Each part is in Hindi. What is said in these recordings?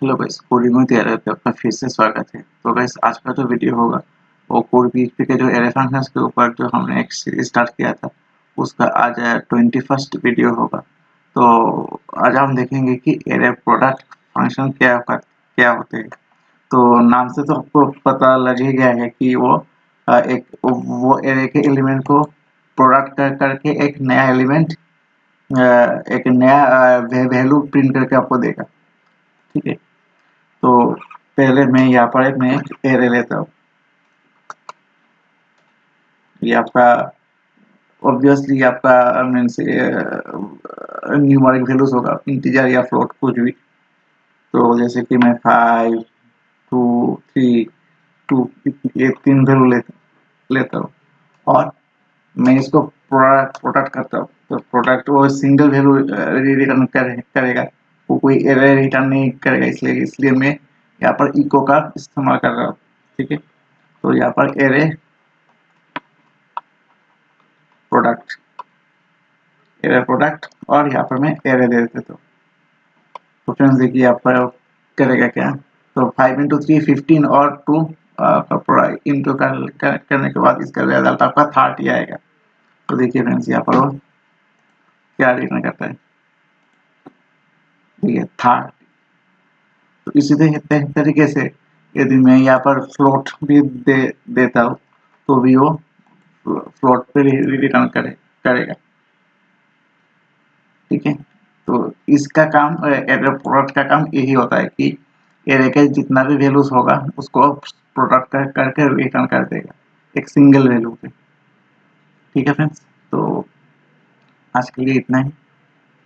Hello guys, coding with error पे आपका फिर से स्वागत है। तो गाइस, आज का जो वीडियो होगा वो कोड पीएचपी के जो एरे फंक्शंस के ऊपर जो हमने एक सीरीज स्टार्ट किया था उसका आज 21st वीडियो होगा। तो आज हम देखेंगे कि एरे प्रोडक्ट फंक्शन क्या होते हैं। तो नाम से तो आपको पता लग ही गया है कि वो एरे के एलिमेंट को प्रोडक्ट करके एक नया वैल्यू प्रिंट करके आपको देगा। ठीक है, तो पहले मैं यहाँ पर मैं एक एरे लेता हूँ। ये आपका ऑब्वियसली आपका मीन्स न्यूमेरिक वैल्यूज होगा, इंटीजर या फ्लोट कुछ भी। तो जैसे कि मैं 5, 2, 3, 2 ये 3 वैल्यू लेता हूँ और मैं इसको प्रोडक्ट करता हूँ। तो प्रोडक्ट वो सिंगल वैल्यू रिटर्न करेगा, वो कोई एरर रिटर्न नहीं करेगा, इसलिए मैं यहाँ पर इको का इस्तेमाल कर रहा हूँ। ठीक है, तो यहाँ पर प्रोडक्ट एरर प्रोडक्ट और यहाँ पर मैं एरे दे देता हूँ। तो फ्रेंड्स देखिए यहाँ पर करेगा क्या। तो 5 इंटू 3 15 और 2 इंटू करने के बाद इसका रिजल्ट आपका 30 आएगा। तो देखिए फ्रेंड्स यहाँ पर वो क्या रिटर्न करता है, ठीक है 30। तो इसी तरीके से यदि मैं यहाँ पर फ्लोट भी देता हूँ तो भी वो फ्लोट पे रिटर्न करेगा। ठीक है, तो इसका काम एरर प्रोडक्ट का काम यही होता है कि एरे के जितना भी वैल्यूज होगा उसको प्रोडक्ट करके रिटर्न कर देगा एक सिंगल वैल्यू पे। ठीक है फ्रेंड्स, तो आज के लिए इतना ही।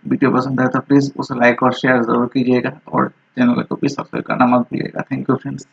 वीडियो पसंद आए तो प्लीज़ उसे लाइक और शेयर जरूर कीजिएगा और चैनल को भी सब्सक्राइब करना मत भूलिएगा। Thank you friends.